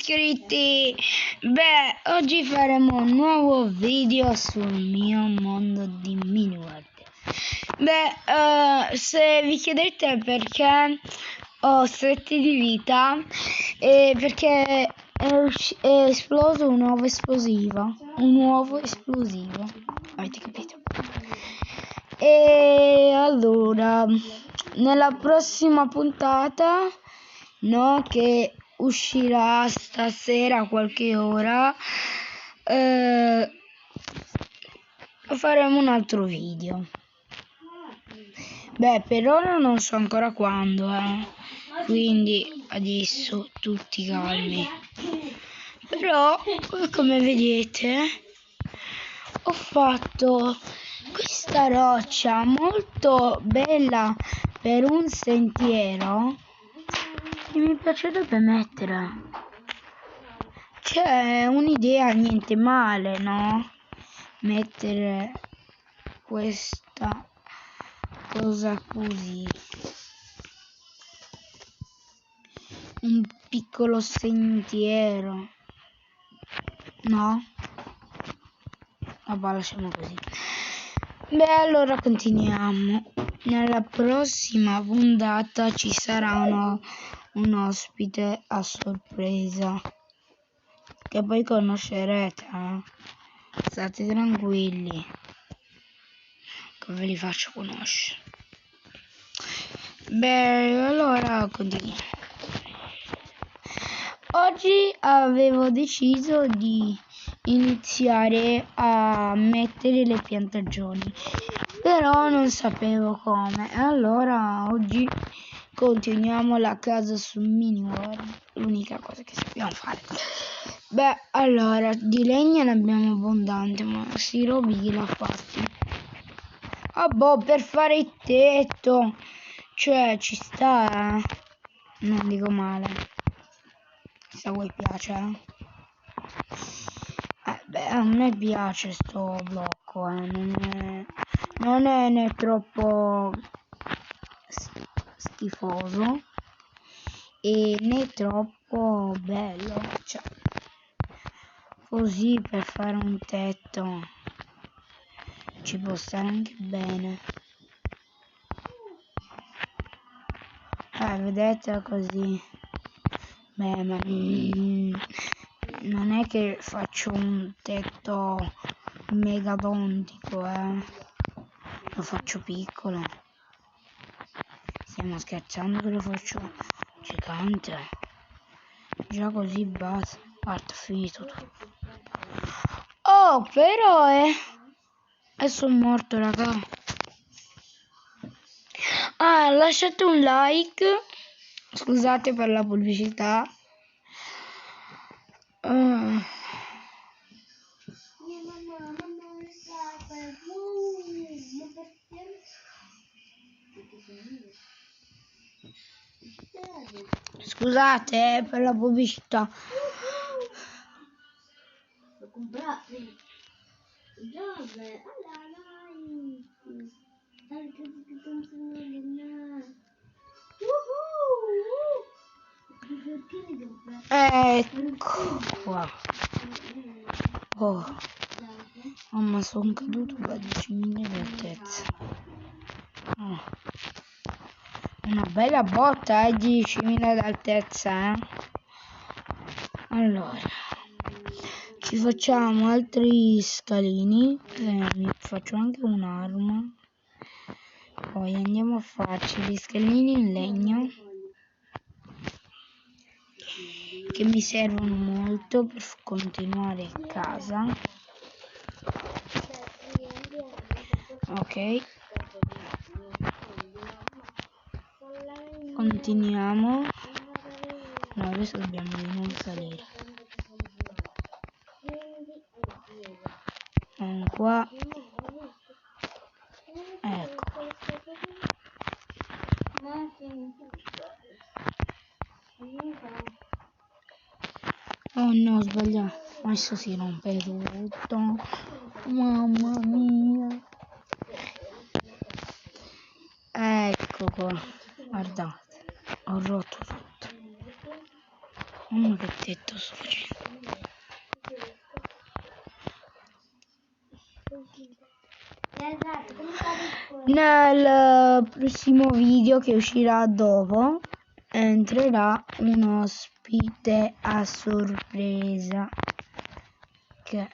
iscritti. Beh, oggi faremo un nuovo video sul mio mondo di Miniworld. Beh, se vi chiedete perché ho 7 di vita, perché è esploso un uovo esplosivo. Avete capito? E allora, nella prossima puntata, no, che uscirà stasera a qualche ora, faremo un altro video. Beh, per ora non so ancora quando, quindi adesso tutti calmi. Però, come vedete, ho fatto questa roccia molto bella per un sentiero che mi piacerebbe mettere. C'è un'idea niente male, no? Mettere questa cosa così, un piccolo sentiero, no? Vabbè, lasciamo così. Beh, allora continuiamo. Nella prossima puntata ci sarà un ospite a sorpresa che poi conoscerete, State tranquilli che ve li faccio conoscere. Beh, allora continuiamo. Oggi avevo deciso di iniziare a mettere le piantagioni, però non sapevo come. Allora oggi continuiamo la casa su Miniworld, l'unica cosa che sappiamo fare. Beh, allora di legna ne abbiamo abbondante, ma si robi chi l'ha fatti? Ah boh, per fare il tetto, cioè ci sta, non dico male. Se a voi piace, beh, a me piace sto blocco, non è né troppo schifoso e né troppo bello, cioè così per fare un tetto ci può stare anche bene. Vedete così. Beh, ma non è che faccio un tetto megadontico, lo faccio piccolo. Stiamo scherzando che lo faccio gigante. Già così basta. Guarda, finito tutto. Oh, però sono morto, raga. Lasciate un like. Scusate per la pubblicità. Scusate per la pubblicità. Lo comprate? Dove? Ecco qua. Oh, mamma, sono caduto da 10 metri di altezza. Una bella botta, 10.000 d'altezza, Allora, ci facciamo altri scalini, mi faccio anche un'arma, poi andiamo a farci gli scalini in legno, che mi servono molto per continuare a casa. Ok, continuiamo. No, adesso dobbiamo di nuovo salire. Qua, ecco. Oh no, ho sbagliato. Adesso si rompe tutto. Mamma mia. Ecco qua. Guardate, ho rotto tutto. Che tetto sto facendo? Nel prossimo video che uscirà dopo entrerà un ospite a sorpresa che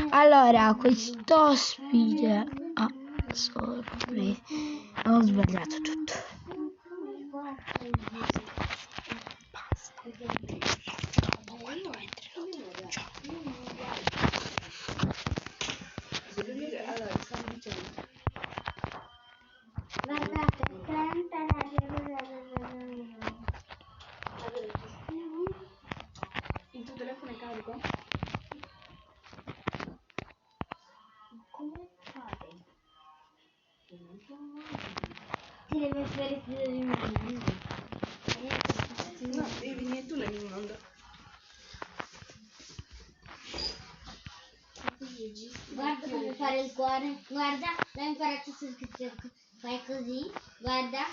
allora quest'ospite a sorpresa ho sbagliato tutto. Basta. Dopo quando entrerò dentro il gioco. Guardate, 30 il tuo telefono è carico? Come fate? Ti deve fare più di un minuto. No, devi venire tu nel mondo. Guarda come fare il cuore. Guarda, l'ho imparato su TikTok. Fai così, guarda,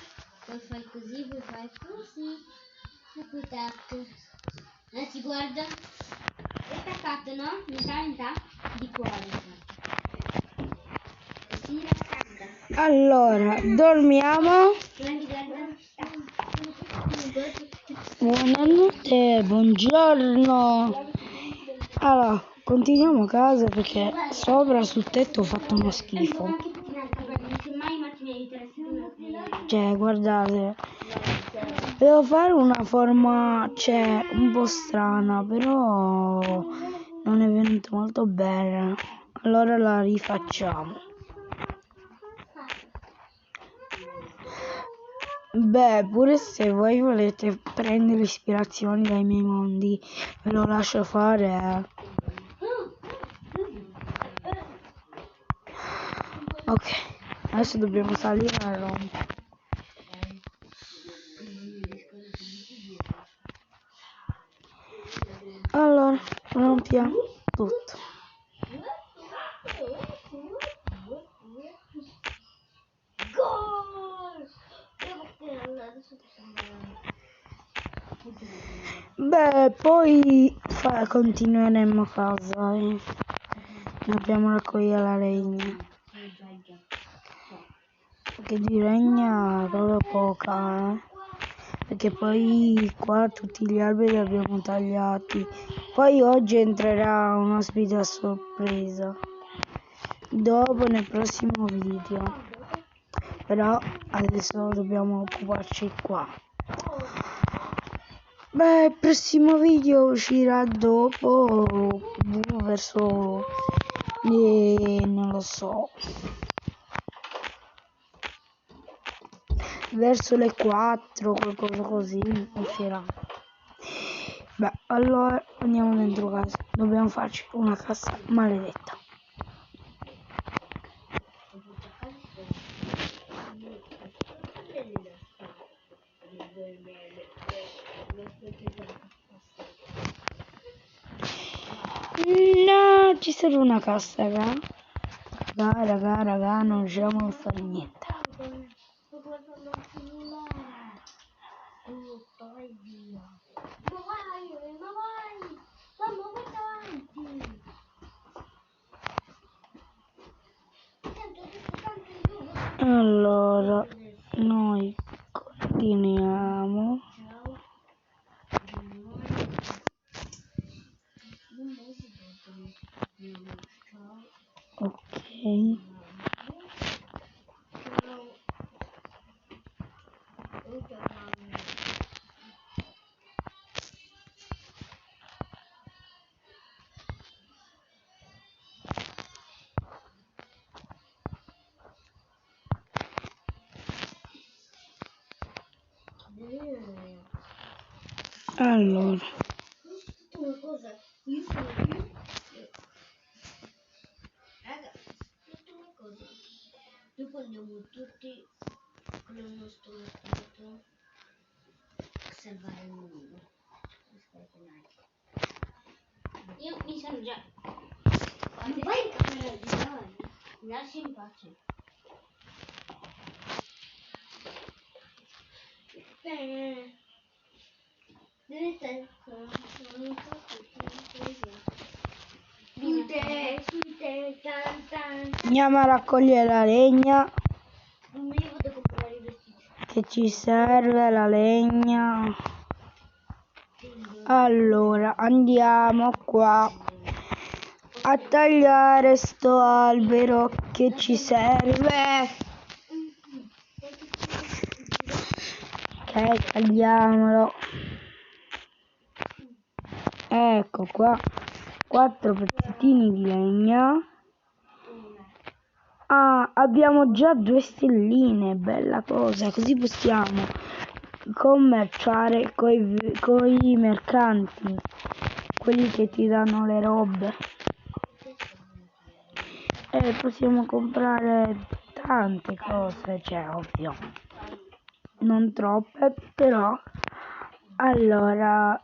poi fai così, poi fai così. E poi tac. Adesso guarda. È attaccato, no? Metà di cuore. Si raccanta. Allora, dormiamo. Prendi, guarda. Buonanotte, buongiorno. Allora, continuiamo a casa perché sopra sul tetto ho fatto uno schifo. Cioè, guardate, devo fare una forma, cioè, un po' strana, però non è venuta molto bene. Allora la rifacciamo. Beh, pure se voi volete prendere ispirazioni dai miei mondi, ve lo lascio fare. Ok, adesso dobbiamo salire a Roma. Allora, rompiamo tutto. Beh, poi continueremo a casa e dobbiamo raccogliere la legna. Perché di legna proprio poca, perché poi qua tutti gli alberi li abbiamo tagliati. Poi oggi entrerà un ospite a sorpresa. Dopo nel prossimo video. Però adesso dobbiamo occuparci qua. Beh, il prossimo video uscirà dopo, verso non lo so, verso le 4, qualcosa così uscirà. Beh, allora andiamo dentro casa, dobbiamo farci una cassa maledetta. No, ci serve una cassa, raga, non riusciamo a fare niente. Allora, noi continuiamo. Ok. Allora, Una cosa, io sono qui. Raga, aspetta una cosa. Dopo andiamo tutti con il nostro mercato a salvare il mondo. Aspetta un attimo. Io mi sono già. Ma vai in camera di davanti. Mi lasci in pace. Andiamo a raccogliere la legna Io vado a comprare i vestiti. che ci serve, la legna. Allora, andiamo qua a tagliare sto albero che ci serve. Ok, tagliamolo. Ecco qua, 4 pezzettini di legna. Ah, abbiamo già 2 stelline, bella cosa, così possiamo commerciare coi mercanti, quelli che ti danno le robe. E possiamo comprare tante cose, cioè ovvio, non troppe, però. Allora,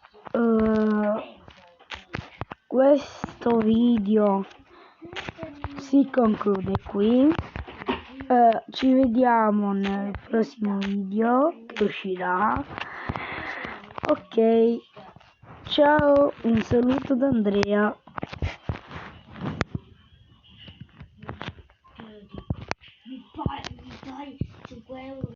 questo video si conclude qui. Ci vediamo nel prossimo video che uscirà. Ok, ciao, un saluto da Andrea. Mi paghi 5 euro.